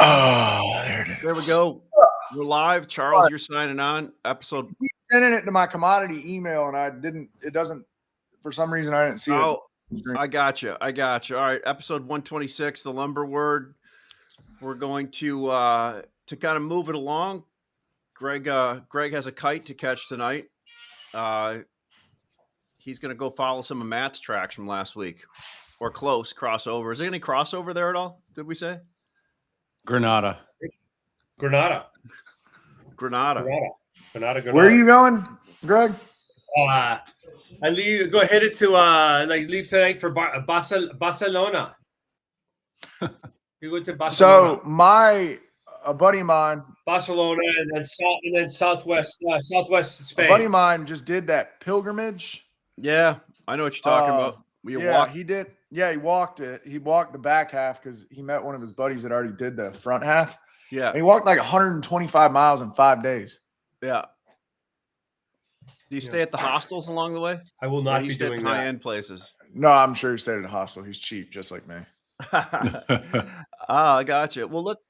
Oh, there it is. There we go. We're live. Charles, you're signing on. Episode. I keep sending it to my commodity email, and it doesn't. For some reason, I didn't see it. Oh, I got you. All right, episode 126, the lumber word. We're going to kind of move it along. Greg has a kite to catch tonight. He's going to go follow some of Matt's tracks from last week, or close crossover. Is there any crossover there at all? Did we say? Granada. Granada. Where are you going, Greg? I leave. Go headed to leave tonight for Barcelona. You go to Barcelona. So a buddy of mine, Barcelona, and then southwest Spain. a buddy of mine just did that pilgrimage. Yeah, I know what you're talking about. He did. Yeah, he walked it. He walked the back half because he met one of his buddies that already did the front half. Yeah, and he walked like 125 miles in 5 days. Yeah. Do you stay at the hostels along the way? I will not be doing that. High-end places. No, I'm sure he stayed at a hostel. He's cheap, just like me. I got you. Well, let's.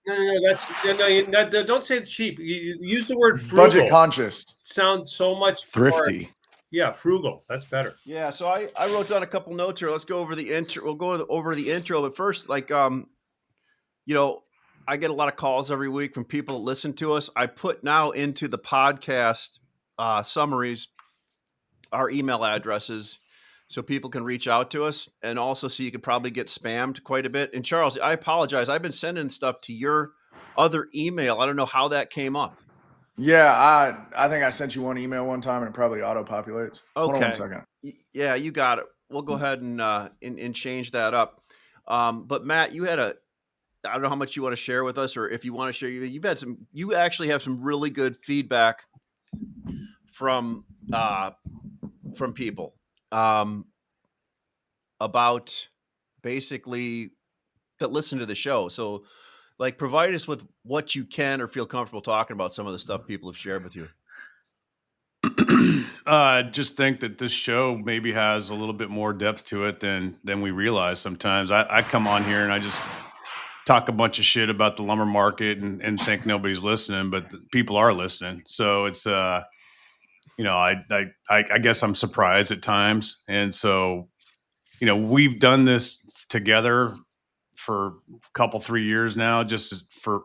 No. Don't say cheap. You use the word frugal. Budget conscious. Sounds so much thrifty. More, yeah, frugal. That's better. Yeah. So I wrote down a couple notes here. Let's go over the intro. We'll go over the intro, but first, I get a lot of calls every week from people that listen to us. I put now into the podcast summaries our email addresses so people can reach out to us, and also so you could probably get spammed quite a bit. And Charles, I apologize. I've been sending stuff to your other email. I don't know how that came up. Yeah, I think I sent you one email one time, and it probably auto-populates. Okay. Hold on 1 second. Yeah, you got it. We'll go ahead and change that up. But Matt, you had I don't know how much you want to share with us, or if you want to share, you actually have some really good feedback from people about basically that listen to the show. So provide us with what you can or feel comfortable talking about some of the stuff people have shared with you. Just think that this show maybe has a little bit more depth to it than we realize sometimes. I come on here and I just talk a bunch of shit about the lumber market and think nobody's listening, but people are listening. So it's, I guess I'm surprised at times. And so, we've done this together for a couple, 3 years now. Just for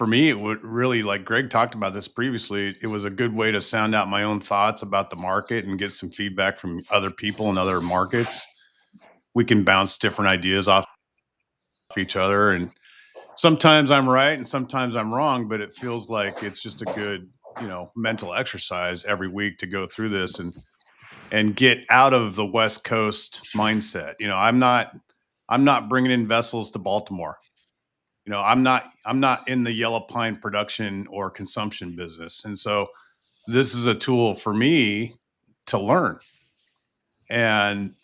me, it would really, like Greg talked about this previously, it was a good way to sound out my own thoughts about the market and get some feedback from other people in other markets. We can bounce different ideas off each other, and sometimes I'm right and sometimes I'm wrong, but it feels like it's just a good mental exercise every week to go through this and get out of the West Coast mindset. I'm not bringing in vessels to Baltimore. I'm not in the yellow pine production or consumption business, and so this is a tool for me to learn. And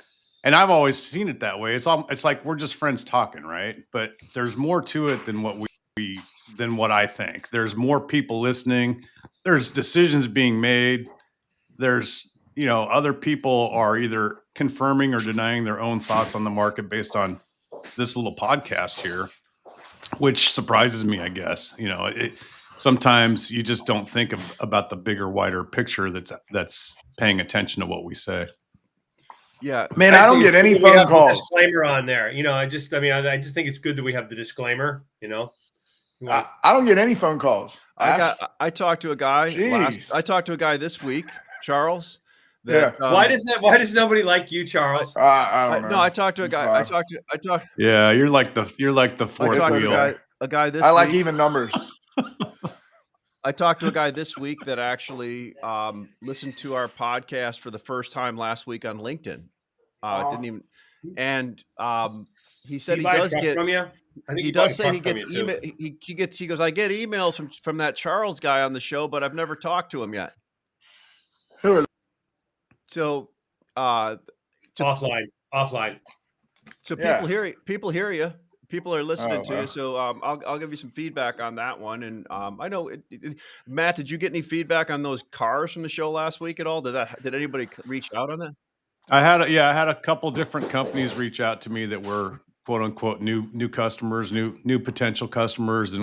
I've always seen it that way. It's like we're just friends talking, right? But there's more to it than what I think. There's more people listening. There's decisions being made. There's, other people are either confirming or denying their own thoughts on the market based on this little podcast here, which surprises me, I guess. Sometimes you just don't think about the bigger, wider picture that's paying attention to what we say. Yeah, man, I don't get any phone calls. Disclaimer on there, I just think it's good that we have the disclaimer. I don't get any phone calls. I talked to a guy. I talked to a guy this week, Charles. Why does nobody like you, Charles? I don't know. No, I talked to a guy. I talked. Yeah, you're like the fourth wheel. A guy this. I like week. even numbers. I talked to a guy this week that actually listened to our podcast for the first time last week on LinkedIn. Didn't even, and he said he does get from you. He does say he gets email. He goes, I get emails from that Charles guy on the show, but I've never talked to him yet. Who are? So, offline. So people hear you. People are listening to you. So I'll give you some feedback on that one. And I know, Matt, did you get any feedback on those cars from the show last week at all? Did anybody reach out on that? I had a couple different companies reach out to me that were quote unquote new customers, new potential customers,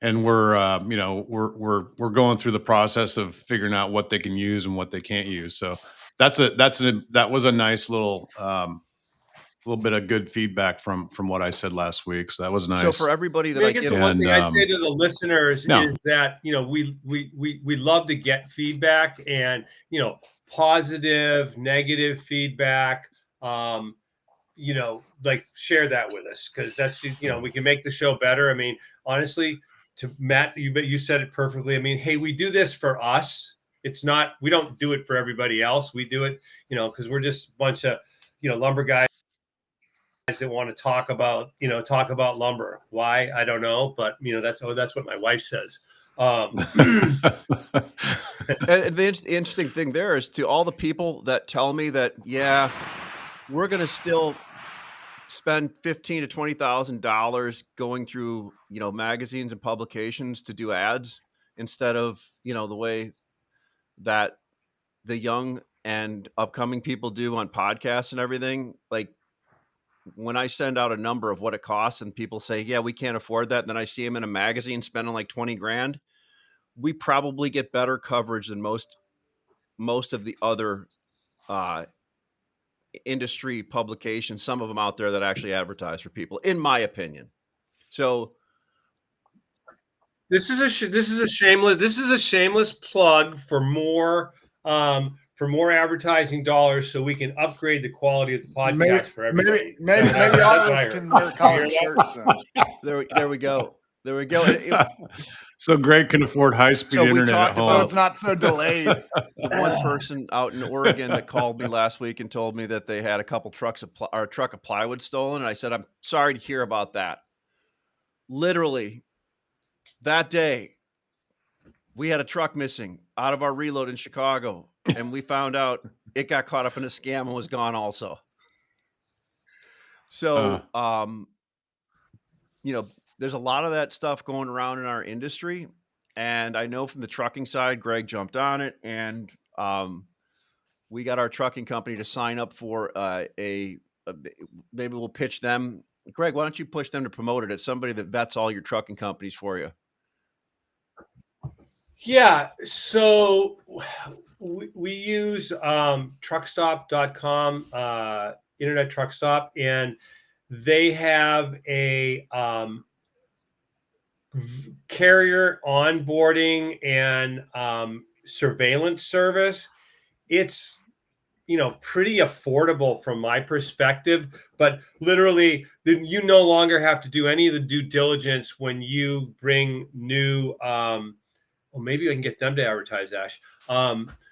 and we're we're going through the process of figuring out what they can use and what they can't use. So that was a nice little bit of good feedback from what I said last week. So that was nice. So for everybody I that mean, I I guess give, the one thing I'd say And, to the listeners no. is that, we love to get feedback and, positive, negative feedback. Like share that with us, because that's, we can make the show better. I mean, honestly, to Matt, you said it perfectly. I mean, hey, we do this for us. We don't do it for everybody else. We do it, because we're just a bunch of, lumber guys that want to talk about lumber. Why? I don't know, but that's what my wife says. and the interesting thing there is, to all the people that tell me that, yeah, we're going to still spend $15,000 to $20,000 going through, magazines and publications to do ads instead of, the way that the young and upcoming people do on podcasts and everything. Like, when I send out a number of what it costs and people say, yeah, we can't afford that, and then I see them in a magazine spending like 20 grand, we probably get better coverage than most of the other industry publications, some of them out there that actually advertise for people, in my opinion. So this is a shameless plug for more advertising dollars, so we can upgrade the quality of the podcast for everybody. Maybe all of us can wear collared shirts. There we go. There we go. So Greg can afford high-speed So we internet at talked home. So it's not so delayed. The one person out in Oregon that called me last week and told me that they had a couple trucks or a truck of plywood stolen. And I said, I'm sorry to hear about that. Literally that day, we had a truck missing out of our reload in Chicago, and we found out it got caught up in a scam and was gone also. So, there's a lot of that stuff going around in our industry. And I know from the trucking side, Greg jumped on it, and we got our trucking company to sign up for maybe we'll pitch them. Greg, why don't you push them to promote it as somebody that vets all your trucking companies for you? Yeah. So we use truckstop.com, internet truck stop, and they have a carrier onboarding and surveillance service. It's pretty affordable from my perspective, but literally you no longer have to do any of the due diligence when you bring new well, maybe I can get them to advertise, Ash.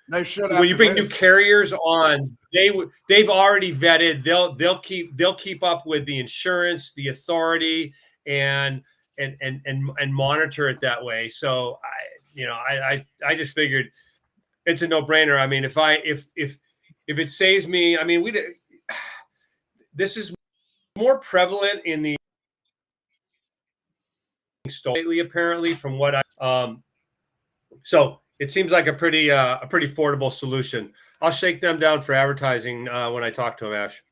They should. When you bring new carriers on, they've already vetted. They'll keep up with the insurance, the authority, and monitor it that way. So I just figured it's a no-brainer. I mean, if it saves me, I mean, this is more prevalent in the lately, apparently, from what I so it seems like a pretty affordable solution. I'll shake them down for advertising when I talk to them, Ash.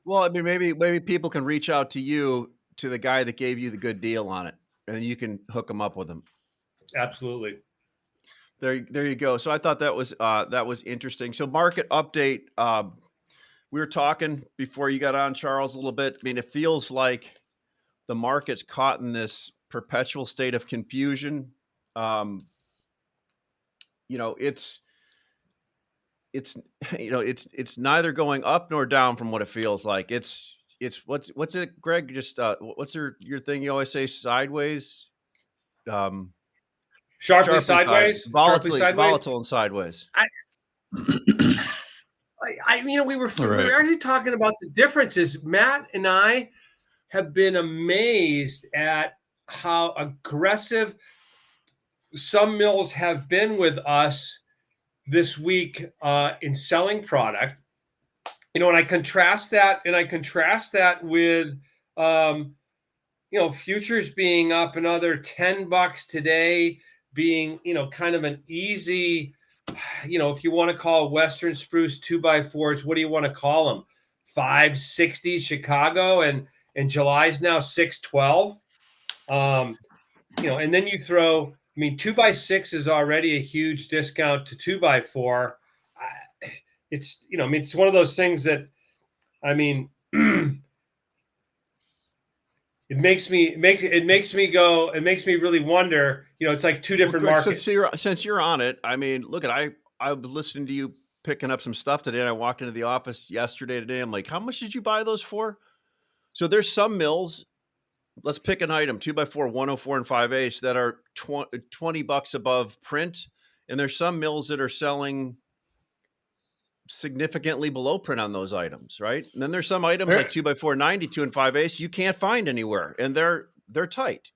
Well, I mean, maybe people can reach out to you, to the guy that gave you the good deal on it, and then you can hook them up with them. Absolutely. There you go. So I thought that was interesting. So market update. We were talking before you got on, Charles, a little bit. I mean, it feels like the market's caught in this perpetual state of confusion. It's neither going up nor down from what it feels like. It's what's it, Greg? Just what's your thing? You always say sideways. Sharply sideways. Volatile and sideways. We were actually talking about the differences. Matt and I have been amazed at how aggressive some mills have been with us this week in selling product. And I contrast that with futures being up another $10 today, being kind of an easy, if you want to call Western spruce 2x4s, what do you want to call them? 560 Chicago, and July's now 612. And then you throw, 2x6 is already a huge discount to 2x4. It's it's one of those things that, it makes me really wonder. It's like two different markets. Since you're on it, look at I was listening to you picking up some stuff today, and I walked into the office today. I'm like, how much did you buy those for? So there's some mills. Let's pick an item, 2x4, 104 and 5/8 that are $20 above print. And there's some mills that are selling significantly below print on those items, right? And then there's some items like 2x4, 92 and 5/8 you can't find anywhere, and they're tight.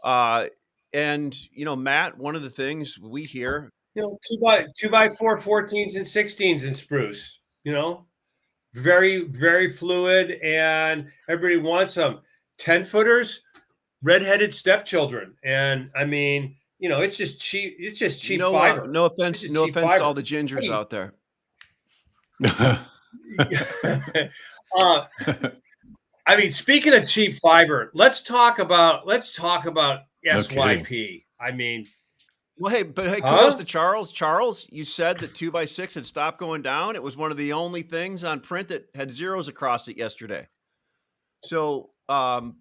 And Matt, one of the things we hear, 2x4 14s and 16s in spruce, very, very fluid, and everybody wants them. 10-footers, redheaded stepchildren. And it's just cheap. It's just cheap fiber. No offense to all the gingers out there. Speaking of cheap fiber, let's talk about SYP. Okay. Kudos to Charles. Charles, you said that 2x6 had stopped going down. It was one of the only things on print that had zeros across it yesterday. So, Southern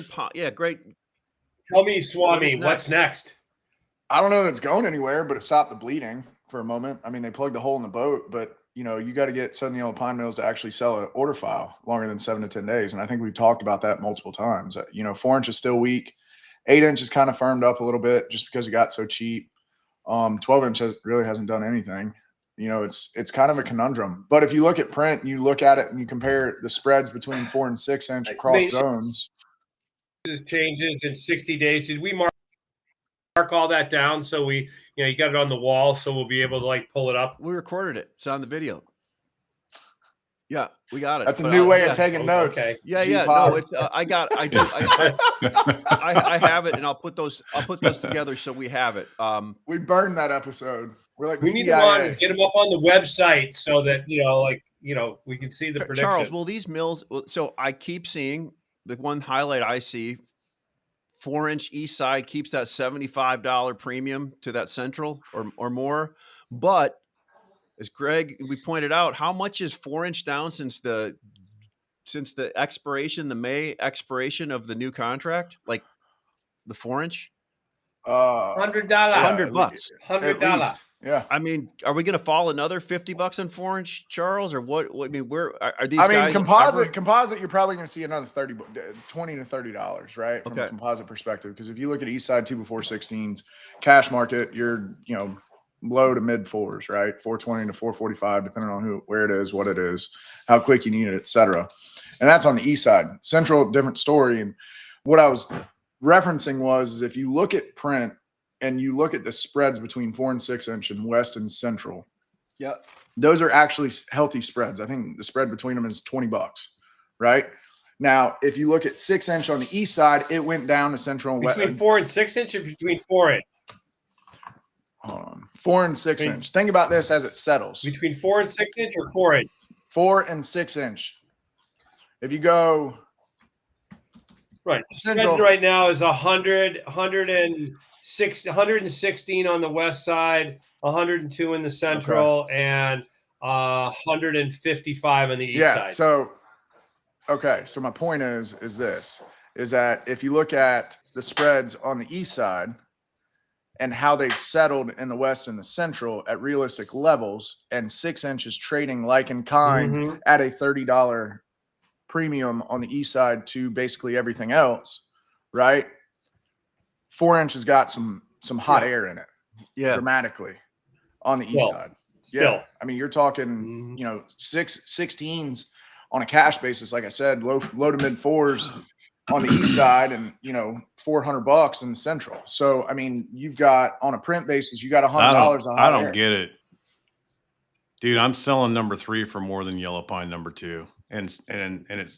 Pond. Yeah, great. Tell me, Swami, what's next? I don't know that it's going anywhere, but it stopped the bleeding for a moment. They plugged a hole in the boat, but you got to get Southern Yellow Pine Mills to actually sell an order file longer than 7 to 10 days. And I think we've talked about that multiple times. 4-inch is still weak. 8-inch is kind of firmed up a little bit just because it got so cheap. 12-inch really hasn't done anything. It's kind of a conundrum. But if you look at print, you look at it and you compare the spreads between 4 and 6-inch across zones. Changes in 60 days. Did we mark all that down so we, you got it on the wall so we'll be able to pull it up? We recorded it. It's on the video. Yeah, we got it. That's a new way of taking notes. Okay. Yeah. No, it's I have it, and I'll put those together so we have it. We burned that episode. We're like, we need to get them up on the website so that we can see the prediction. Charles, will these mills? So I keep seeing the one highlight I see. 4-inch east side keeps that $75 premium to that central or more, but as Greg, we pointed out, how much is 4-inch down since the expiration, the May expiration of the new contract? Like the 4-inch? $100. $100. $100. Yeah. Are we going to fall another $50 on 4-inch, Charles, or what? Where are these guys? Composite, you're probably going to see another $20 to $30, right? From a composite perspective. Because if you look at east side 2x4 16s, cash market, you're, low to mid fours, right? 420 to 445, depending on where it is, what it is, how quick you need it, etc. And that's on the east side. Central, different story. And what I was referencing was if you look at print and you look at the spreads between 4 and 6-inch and west and central, those are actually healthy spreads. I think the spread between them is $20, right? Now, if you look at 6-inch on the east side, it went down to central and west. Between 4 and 6-inch or between 4-inch? Hold on. 4 and 6-inch. Think about this as it settles. Between 4 and 6-inch or 4-inch? 4 and 6-inch. If you go right, central right now is 116 on the west side, 102 in the central, and 155 on the east side. So my point is that if you look at the spreads on the east side and how they've settled in the west and the central at realistic levels, and 6-inch is trading like in kind at a $30 premium on the east side to basically everything else, right? 4-inch has got some hot air in it, dramatically on the east side. Yeah, you're talking, 16s on a cash basis, like I said, low to mid fours on the east side, and $400 in the central. So you've got on a print basis, you got $100. I don't get it, dude. I'm selling number 3 for more than yellow pine number 2, and it's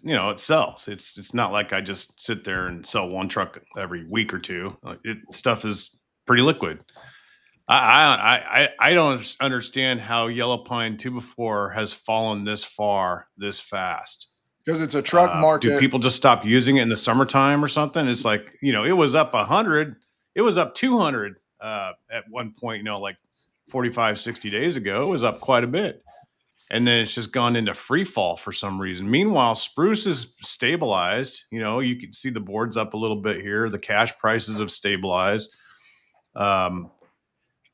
it sells. It's not like I just sit there and sell one truck every week or two. Stuff is pretty liquid. I don't understand how yellow pine 2x4 has fallen this far this fast. Because it's a truck market. Do people just stop using it in the summertime or something? It's like, it was up 100, it was up 200 at one point, like 45, 60 days ago. It was up quite a bit. And then it's just gone into free fall for some reason. Meanwhile, spruce is stabilized. You can see the boards up a little bit here. The cash prices have stabilized.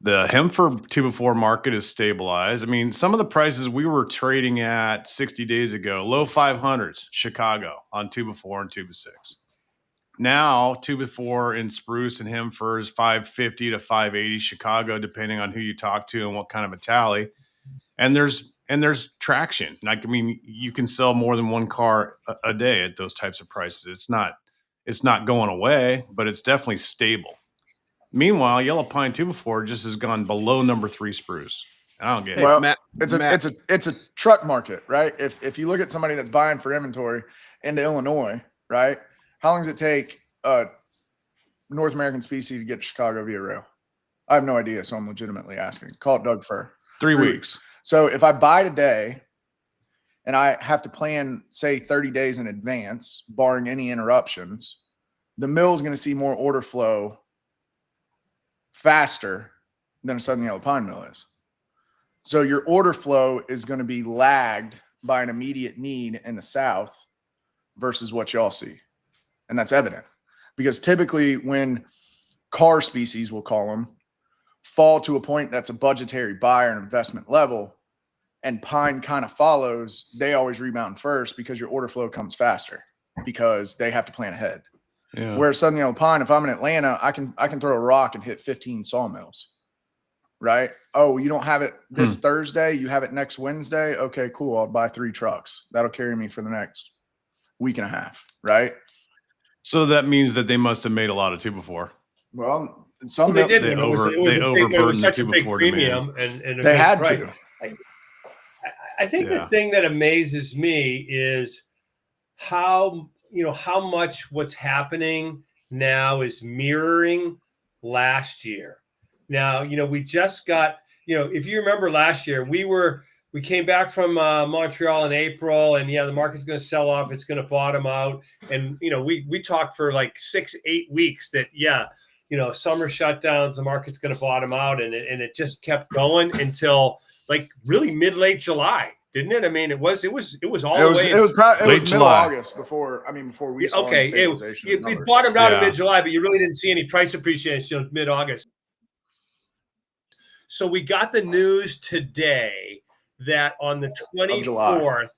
The Hemfer 2x4 market is stabilized. I mean, some of the prices we were trading at 60 days ago, low 500s, Chicago on 2x4 and 2x6. Now, 2x4 in spruce and Hemfer is 550 to 580 Chicago, depending on who you talk to and what kind of a tally. And there's traction. Like, I mean, you can sell more than one car a day at those types of prices. It's not going away, but it's definitely stable. Meanwhile, yellow pine 2x4 just has gone below number 3 spruce. I don't get it. Well, Matt, it's a truck market, right? If you look at somebody that's buying for inventory into Illinois, right? How long does it take a North American species to get to Chicago via rail? I have no idea, so I'm legitimately asking. Call it Doug Fur. 3 weeks. So if I buy today and I have to plan, say, 30 days in advance, barring any interruptions, the mill is going to see more order flow faster than a Southern Yellow Pine mill is. So your order flow is going to be lagged by an immediate need in the South versus what y'all see. And that's evident because typically when car species, we'll call them, fall to a point that's a budgetary buyer and investment level, and pine kind of follows, they always rebound first because your order flow comes faster because they have to plan ahead. Yeah. Whereas Southern Yellow Pine, if I'm in Atlanta, I can throw a rock and hit 15 sawmills. Right? Oh, you don't have it this Thursday, you have it next Wednesday. Okay, cool. I'll buy 3 trucks. That'll carry me for the next week and a half. Right? So that means that they must have made a lot of 2x4. Well, they did. They It was overburdened such the a big 2x4 premium, demand. and they had to. I think the thing that amazes me is how much what's happening now is mirroring last year. Now, we just got, if you remember last year, we came back from Montreal in April, and the market's going to sell off. It's going to bottom out. And, we talked for like 6-8 weeks that, summer shutdowns, the market's going to bottom out. And it just kept going until like really late July, didn't it? I mean, it was all the way. It was middle July. August before we saw okay. stabilization. It bottomed out in mid-July, but you really didn't see any price appreciation mid-August. So we got the news today that on the 24th,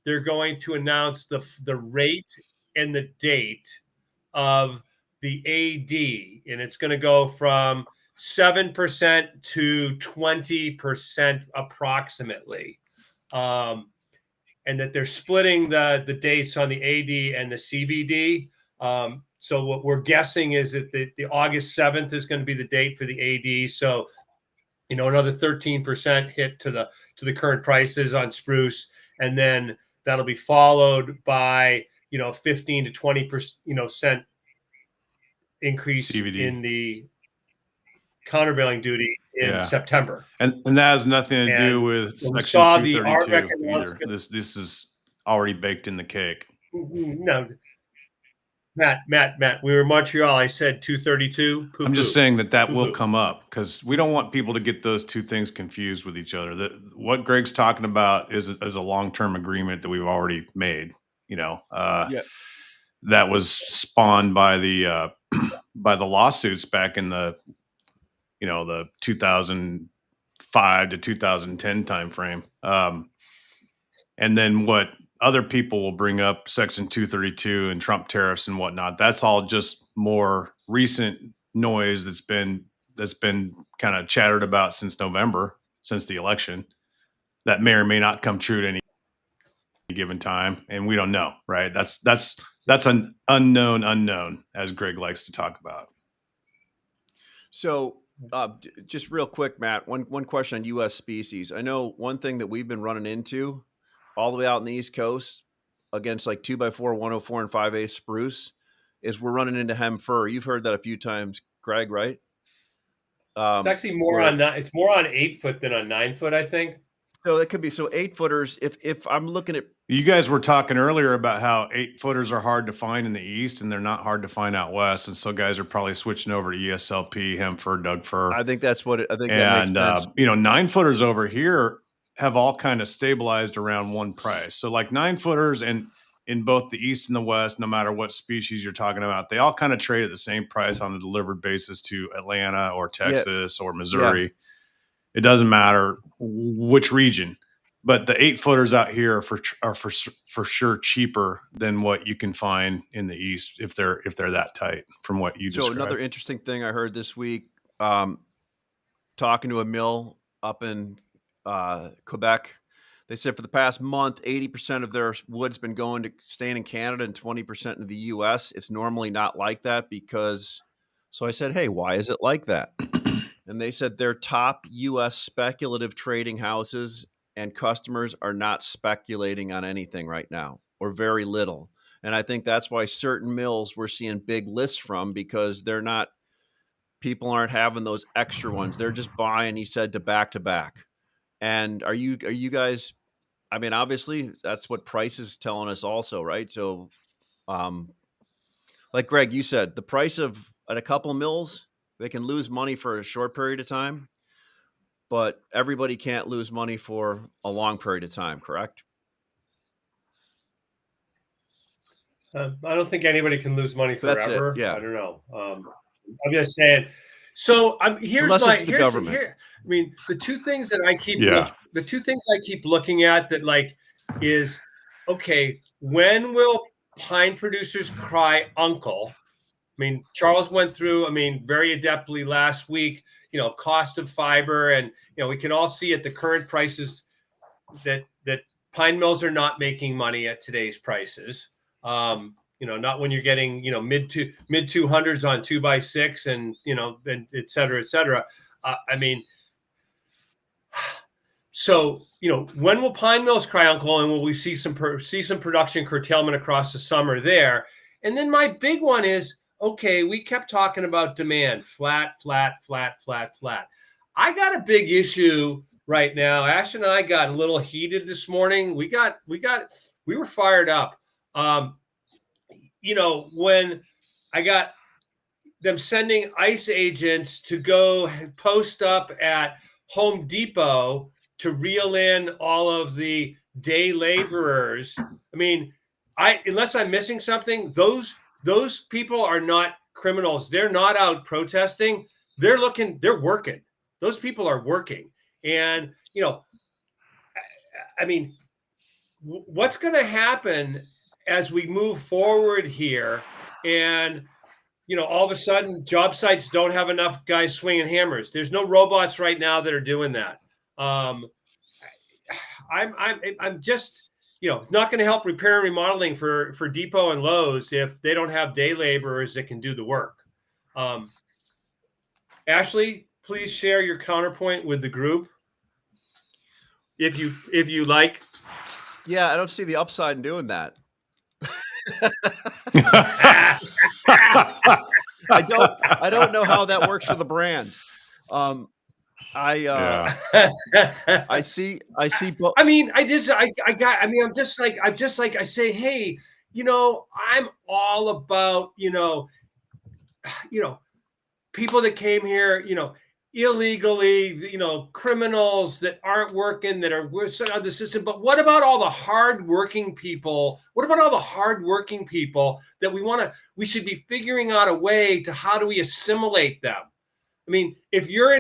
they're going to announce the rate and the date of the AD, and it's going to go from 7% to 20% approximately. And that they're splitting the dates on the AD and the CVD. So what we're guessing is that the August 7th is going to be the date for the AD. So, another 13% hit to the current prices on spruce. And then that'll be followed by, 15 to 20%, cent increase CVD in the countervailing duty in September. And that has nothing to do with Section 232 either. This is already baked in the cake. No. Matt, we were in Montreal. I said 232. I'm just saying that will come up because we don't want people to get those two things confused with each other. What Greg's talking about is a long-term agreement that we've already made. That was spawned by the lawsuits back in the 2005 to 2010 timeframe. And then what other people will bring up Section 232 and Trump tariffs and whatnot. That's all just more recent noise that's been kind of chattered about since November, since the election. That may or may not come true at any given time, and we don't know, right? That's an unknown, as Greg likes to talk about. So, just real quick, Matt, one question on U.S. species. I know one thing that we've been running into all the way out in the East Coast against like 2x4, 104, and 5/8 spruce is we're running into hem fir. You've heard that a few times, Greg, right? It's actually more on it's more on 8 foot than on 9 foot, I think. So it could be 8-footers. If I'm looking at, You guys were talking earlier about how 8-footers are hard to find in the East and they're not hard to find out West. And so guys are probably switching over to ESLP, hem fur, Doug fur. I think that's what I think that makes And, sense. 9-footers over here have all kind of stabilized around one price. So like 9-footers and in both the East and the West, no matter what species you're talking about, they all kind of trade at the same price on a delivered basis to Atlanta or Texas or Missouri. It doesn't matter which region, but the 8-footers out here are for sure cheaper than what you can find in the East if they're that tight from what you described. So another interesting thing I heard this week, talking to a mill up in Quebec, they said for the past month, 80% of their wood's been staying in Canada and 20% in the US. It's normally not like that so I said, hey, why is it like that? And they said their top US speculative trading houses and customers are not speculating on anything right now, or very little. And I think that's why certain mills we're seeing big lists from, because people aren't having those extra ones. They're just buying, he said, to back. And are you guys, I mean, obviously that's what price is telling us also, right? So, like Greg, you said, the price at a couple mills, they can lose money for a short period of time, but everybody can't lose money for a long period of time, correct? I don't think anybody can lose money That's it, forever. yeah. I don't know. I'm just saying. So the government. I mean, the two things that I keep looking at that is, okay, when will pine producers cry uncle? I mean, Charles went through, very adeptly last week, cost of fiber, and we can all see at the current prices that pine mills are not making money at today's prices. Not when you're getting, mid 200s on 2x6 and, and et cetera, et cetera. So, when will pine mills cry uncle, and will we see some production curtailment across the summer there? And then my big one is, okay, we kept talking about demand, flat. I got a big issue right now. Ash and I got a little heated this morning. We were fired up. When I got them sending ICE agents to go post up at Home Depot to reel in all of the day laborers. Unless I'm missing something, those people are not criminals. They're not out protesting. They're working. Those people are working. And, what's going to happen as we move forward here? And, all of a sudden job sites don't have enough guys swinging hammers. There's no robots right now that are doing that. I'm just, not going to help repair and remodeling for Depot and Lowe's if they don't have day laborers that can do the work. Ashley, please share your counterpoint with the group, if you like. Yeah, I don't see the upside in doing that. I don't know how that works for the brand. I see. I say, hey, I'm all about, people that came here, illegally, criminals that aren't working, that are out of the system. But what about all the hardworking people? What about all the hardworking people that we should be figuring out a way to, how do we assimilate them? If you're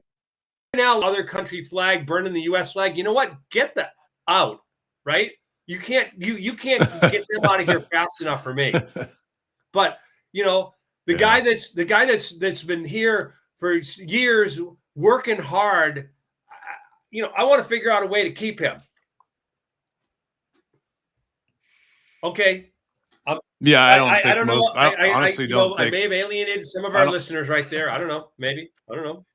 now other country flag burning the U.S. flag, you know what? Get that out, right? You can't get them out of here fast enough for me. But the guy that's been here for years working hard, I want to figure out a way to keep him. Okay. Yeah, I don't know. I honestly don't think. I may have alienated some of our listeners right there. I don't know. Maybe. I don't know.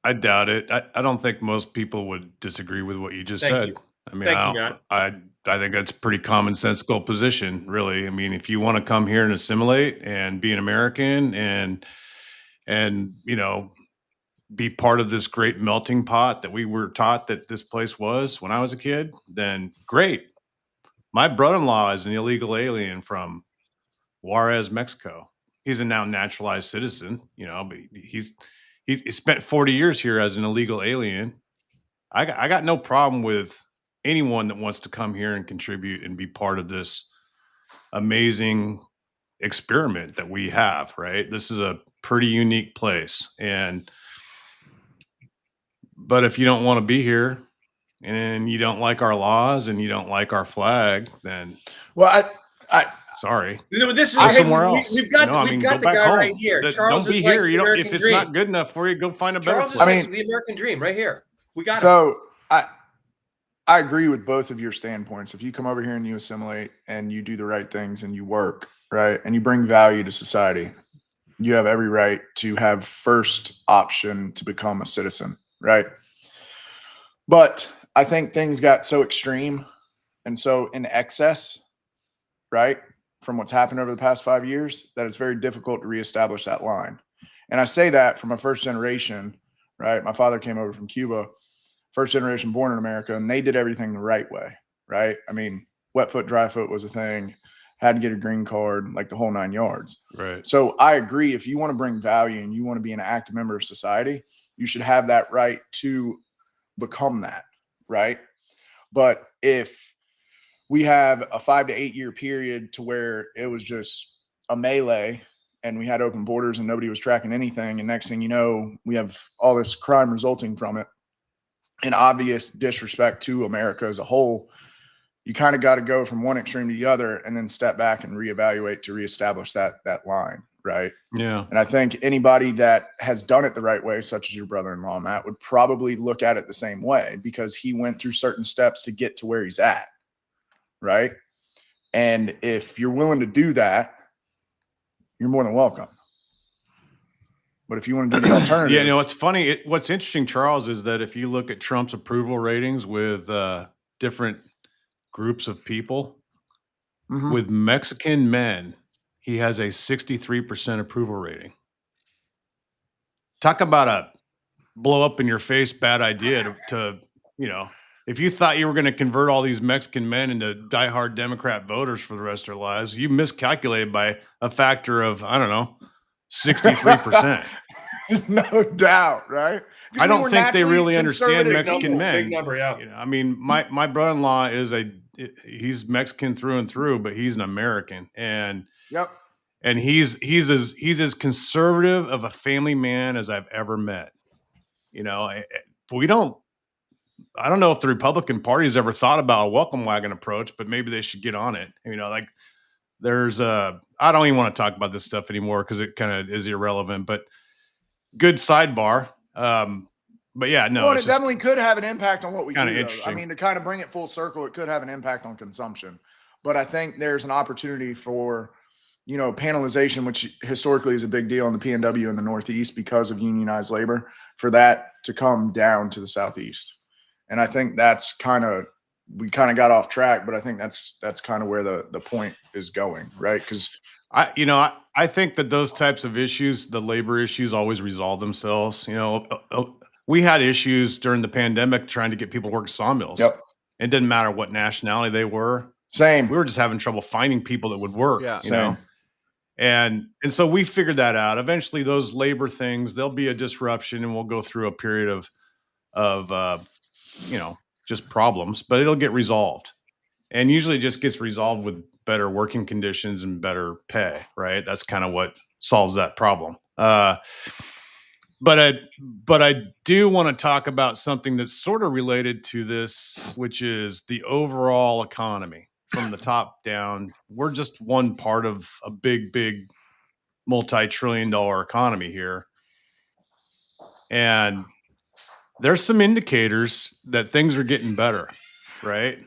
I doubt it. I don't think most people would disagree with what you just Thank said. you. Thank you, Matt. I think that's a pretty commonsensical position, really. If you want to come here and assimilate and be an American and be part of this great melting pot that we were taught that this place was when I was a kid, then great. My brother-in-law is an illegal alien from Juarez, Mexico. He's a now naturalized citizen, but he spent 40 years here as an illegal alien. I got no problem with anyone that wants to come here and contribute and be part of this amazing experiment that we have, right? This is a pretty unique place. But if you don't want to be here and you don't like our laws and you don't like our flag, then Well, sorry. This is Go somewhere else. We've got go the back guy home. right here. Charles Don't be is here. like You the don't. If American it's dream. not good enough for you, go find a better Charles is place. like the American dream right here. We got it. So I agree with both of your standpoints. If you come over here and you assimilate and you do the right things and you work, right, and you bring value to society, you have every right to have first option to become a citizen, right? But I think things got so extreme and so in excess, right, from what's happened over the past 5 years, that it's very difficult to reestablish that line. And I say that from a first generation, right? My father came over from Cuba, first generation born in America, and they did everything the right way, right? I mean, wet foot, dry foot was a thing, had to get a green card, like the whole 9 yards. Right. So I agree. If you want to bring value and you want to be an active member of society, you should have that right to become that, right? But if we have a 5 to 8 year period to where it was just a melee and we had open borders and nobody was tracking anything, and next thing you know, we have all this crime resulting from it, and obvious disrespect to America as a whole, you kind of got to go from one extreme to the other and then step back and reevaluate to reestablish that line, right? Yeah. And I think anybody that has done it the right way, such as your brother-in-law, Matt, would probably look at it the same way because he went through certain steps to get to where he's at, right? And if you're willing to do that, you're more than welcome. But if you want to do the alternative, Yeah, it's funny. What's interesting, Charles, is that if you look at Trump's approval ratings with different groups of people, with Mexican men, he has a 63% approval rating. Talk about a blow up in your face bad idea to if you thought you were going to convert all these Mexican men into diehard Democrat voters for the rest of their lives, you miscalculated by a factor of, I don't know, 63%. No doubt, right? I don't think they really understand Mexican men. Big number, yeah. I mean, my brother-in-law he's Mexican through and through, but he's an American, and and he's as conservative of a family man as I've ever met. I don't know if the Republican Party has ever thought about a welcome wagon approach, but maybe they should get on it. I don't even want to talk about this stuff anymore because it kind of is irrelevant, but good sidebar. But yeah, no, well, it definitely could have an impact on what we do. Interesting. I mean, to kind of bring it full circle, it could have an impact on consumption. But I think there's an opportunity for, panelization, which historically is a big deal in the PNW in the Northeast because of unionized labor, for that to come down to the Southeast. And I think that's we kind of got off track, but I think that's kind of where the point is going, right? Because I think that those types of issues, the labor issues, always resolve themselves. We had issues during the pandemic trying to get people to work sawmills. Yep. It didn't matter what nationality they were. Same. We were just having trouble finding people that would work. Yeah. Same. And so we figured that out. Eventually, those labor things, there'll be a disruption, and we'll go through a period of just problems, but it'll get resolved. And usually, it just gets resolved with better working conditions and better pay. Right? That's kind of what solves that problem. But I do want to talk about something that's sort of related to this, which is the overall economy from the top down. We're just one part of a big multi-trillion-dollar economy here. And there's some indicators that things are getting better, right?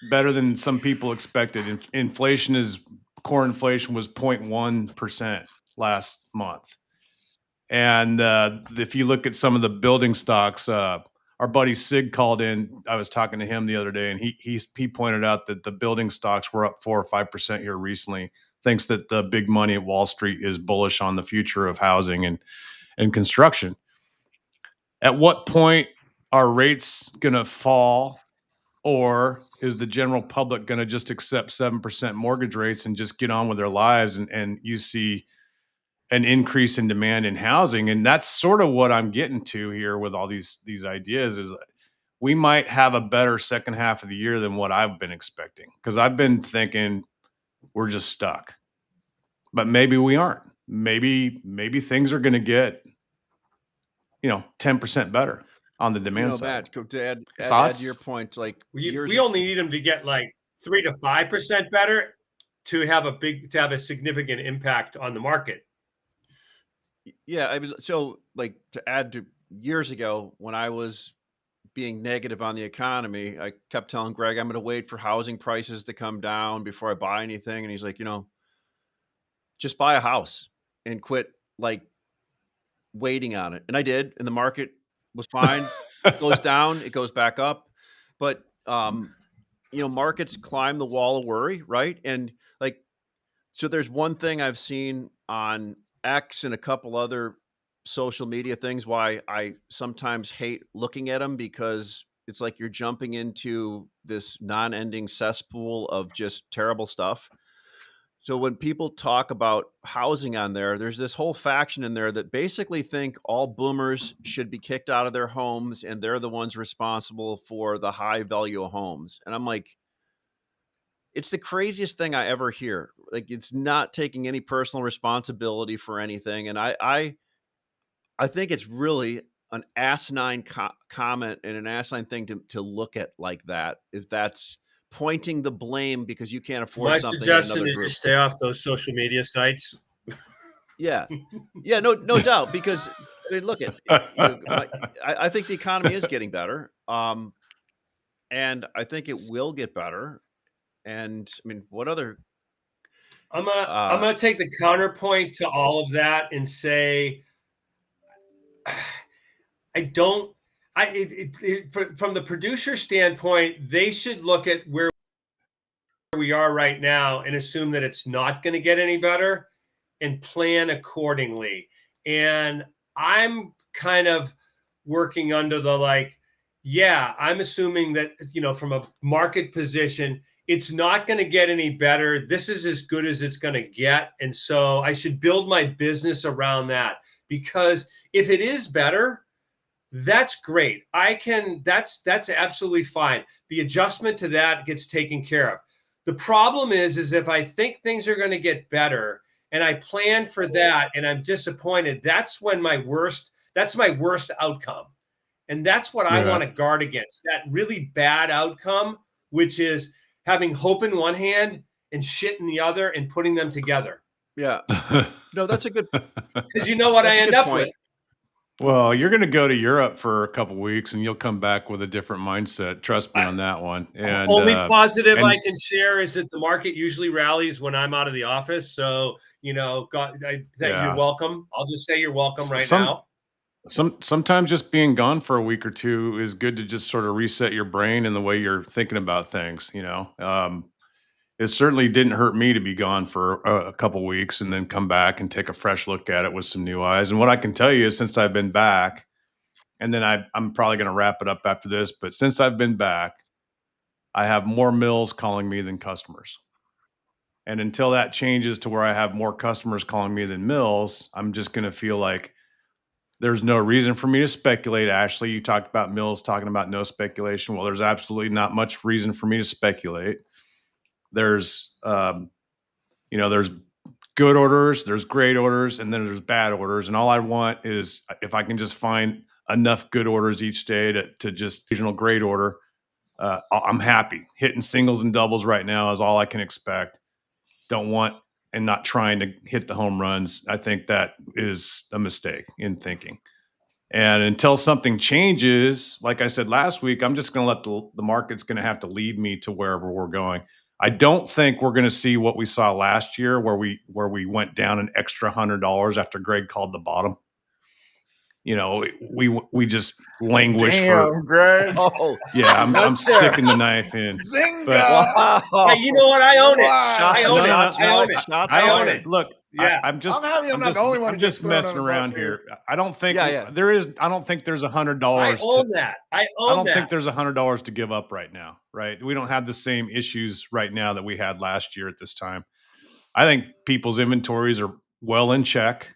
Better than some people expected. Core inflation was 0.1% last month. And if you look at some of the building stocks, our buddy Sig called in. I was talking to him the other day, and he pointed out that the building stocks were up 4 or 5% here recently. Thinks that the big money at Wall Street is bullish on the future of housing and construction. At what point are rates going to fall, or is the general public going to just accept 7% mortgage rates and just get on with their lives? And you see an increase in demand in housing. And that's sort of what I'm getting to here with all these ideas is we might have a better second half of the year than what I've been expecting. Cause I've been thinking we're just stuck, but maybe we aren't. Maybe things are going to get, 10% better on the demand side. Matt, to add to Thoughts? your point, like we only need them to get like 3 to 5% better to have a significant impact on the market. Yeah, I mean, so like to add to years ago when I was being negative on the economy, I kept telling Greg I'm going to wait for housing prices to come down before I buy anything, and he's like, just buy a house and quit like waiting on it. And I did, and the market was fine. It goes down, it goes back up, but markets climb the wall of worry, right? And like, so there's one thing I've seen on X and a couple other social media things why I sometimes hate looking at them, because it's like you're jumping into this non-ending cesspool of just terrible stuff. So when people talk about housing on there, there's this whole faction in there that basically think all boomers should be kicked out of their homes and they're the ones responsible for the high value of homes. And I'm like, it's the craziest thing I ever hear. Like, it's not taking any personal responsibility for anything. And I think it's really an asinine comment and an asinine thing to look at like that. If that's pointing the blame because you can't afford My something. suggestion is to stay off those social media sites. Yeah, no doubt. Because I mean, look at, I think the economy is getting better, and I think it will get better. And I mean, what other? I'm gonna take the counterpoint to all of that and say, from the producer standpoint, they should look at where we are right now and assume that it's not going to get any better and plan accordingly. And I'm kind of working under the I'm assuming that, from a market position, it's not going to get any better. This is as good as it's going to get. And so I should build my business around that, because if it is better, that's great. That's absolutely fine. The adjustment to that gets taken care of. The problem is if I think things are going to get better and I plan for that and I'm disappointed, that's my worst outcome. And that's what I want to guard against, that really bad outcome, which is having hope in one hand and shit in the other and putting them together. Yeah. No, that's a good, because you know what I end up with. Well, you're going to go to Europe for a couple of weeks and you'll come back with a different mindset. Trust me on that one. And only positive I can share is that the market usually rallies when I'm out of the office. So, you're welcome. I'll just say you're welcome now. Sometimes just being gone for a week or two is good to just sort of reset your brain and the way you're thinking about things. It certainly didn't hurt me to be gone for a couple weeks and then come back and take a fresh look at it with some new eyes. And what I can tell you is, since I've been back, and then I'm probably going to wrap it up after this, but since I've been back, I have more mills calling me than customers. And until that changes to where I have more customers calling me than mills, I'm just going to feel like there's no reason for me to speculate. Ashley, you talked about mills talking about no speculation. Well, there's absolutely not much reason for me to speculate. There's, there's good orders, there's great orders, and then there's bad orders. And all I want is, if I can just find enough good orders each day to just regional great order, I'm happy. Hitting singles and doubles right now is all I can expect. Don't want and not trying to hit the home runs. I think that is a mistake in thinking. And until something changes, like I said last week, I'm just going to let the market's going to have to lead me to wherever we're going. I don't think we're going to see what we saw last year, where we went down an extra $100 after Greg called the bottom. We just languish. Damn, Greg. Oh, yeah, I'm sticking the knife in. Zinga. Hey, you know what? I own it. Wow. I own it. I own it. Look, Yeah. I'm just, I'm happy I'm not the only one I'm who gets just thrown messing under the bus around here. here. I don't think Yeah, yeah. I don't think there's $100 I to, own that. I I own don't that. think there's $100 to give up right now, right? We don't have the same issues right now that we had last year at this time. I think people's inventories are well in check.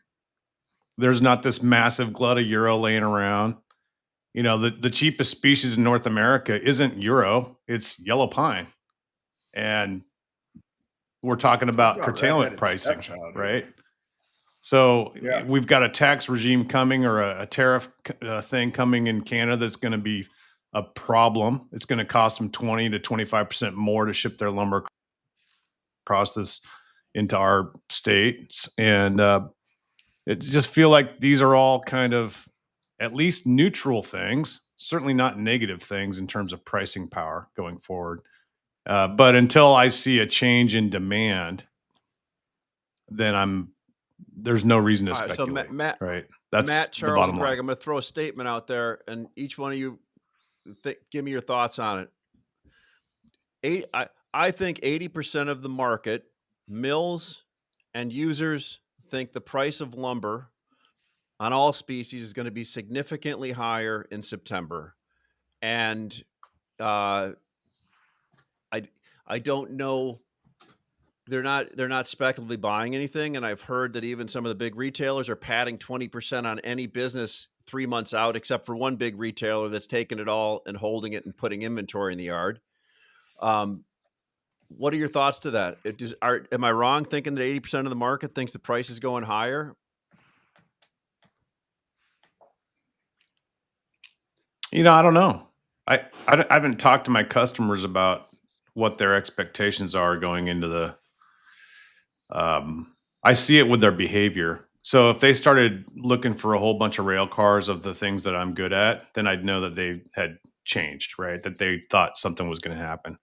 There's not this massive glut of euro laying around. You know, the cheapest species in North America isn't euro, it's yellow pine. And we're talking about curtailment redheaded pricing, stepchild, dude. right? So Yeah. we've got a tax regime coming, or a tariff thing coming in Canada that's going to be a problem. It's going to cost them 20 to 25% more to ship their lumber across this into our states. And it just feel like these are all kind of at least neutral things, certainly not negative things in terms of pricing power going forward. But until I see a change in demand, then there's no reason to All right, so speculate. Matt, Right? That's Matt, the Charles, bottom and Greg, line. I'm going to throw a statement out there, and each one of you give me your thoughts on it. I think 80% of the market, mills and users, think the price of lumber on all species is going to be significantly higher in September. And I don't know. They're not speculatively buying anything, and I've heard that even some of the big retailers are padding 20% on any business 3 months out, except for one big retailer that's taking it all and holding it and putting inventory in the yard. What are your thoughts to that? Am I wrong thinking that 80% of the market thinks the price is going higher? You know, I don't know. I haven't talked to my customers about what their expectations are going into the. I see it with their behavior. So if they started looking for a whole bunch of rail cars of the things that I'm good at, then I'd know that they had changed, right? That they thought something was going to happen,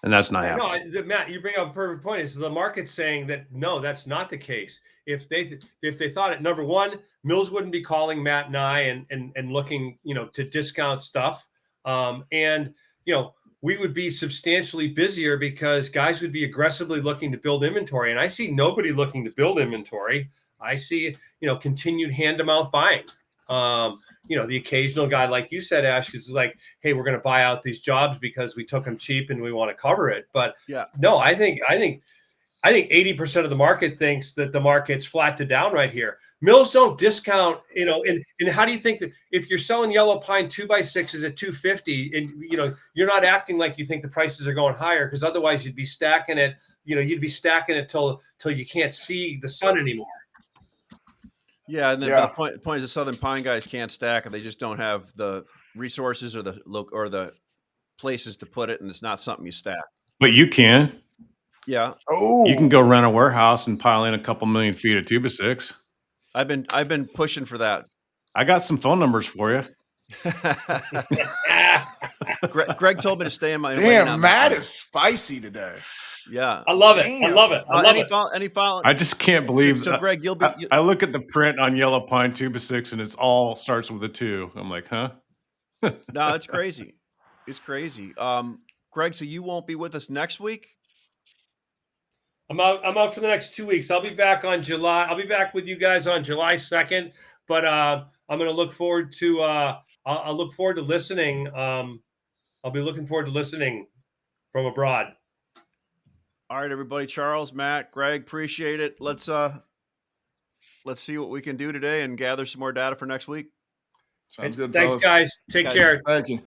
and that's not Yeah, no, happening. Matt, you bring up a perfect point. Is the market saying that no, that's not the case? If they thought it, number one, Mills wouldn't be calling Matt and I and looking, to discount stuff, and we would be substantially busier because guys would be aggressively looking to build inventory, and I see nobody looking to build inventory. I see continued hand to mouth buying. The occasional guy, like you said, Ash, is like, hey, we're going to buy out these jobs because we took them cheap and we want to cover it. But Yeah, no, I think 80% of the market thinks that the market's flat to down right here. Mills don't discount, and how do you think that if you're selling yellow pine 2x6s at $250 and you're not acting like you think the prices are going higher, because otherwise you'd be stacking it, till you can't see the sun anymore. yeah, and then Yeah. but the point is the Southern Pine guys can't stack it; they just don't have the resources or the places to put it, and it's not something you stack. But you can. Yeah, You can go Oh, rent a warehouse and pile in a couple million feet of 2x6. I've been pushing for that. I got some phone numbers for you. Greg told me to stay in my lane damn, on Matt that one. is spicy today. Yeah. I love it. I Damn. love it. I love it. Any follow? I just can't believe So that. Greg, you'll be. I look at the print on yellow pine 2x6 and it's all starts with a 2. I'm like, huh? No, it's crazy. It's crazy. Greg, so you won't be with us next week? I'm out for the next 2 weeks. I'll be back with you guys on July 2nd. But I'm going to look forward to. I'll look forward to listening. I'll be looking forward to listening from abroad. All right, everybody. Charles, Matt, Greg, appreciate it. Let's see what we can do today and gather some more data for next week. Sounds good, Thanks, fellas. guys. Take care. Thank you.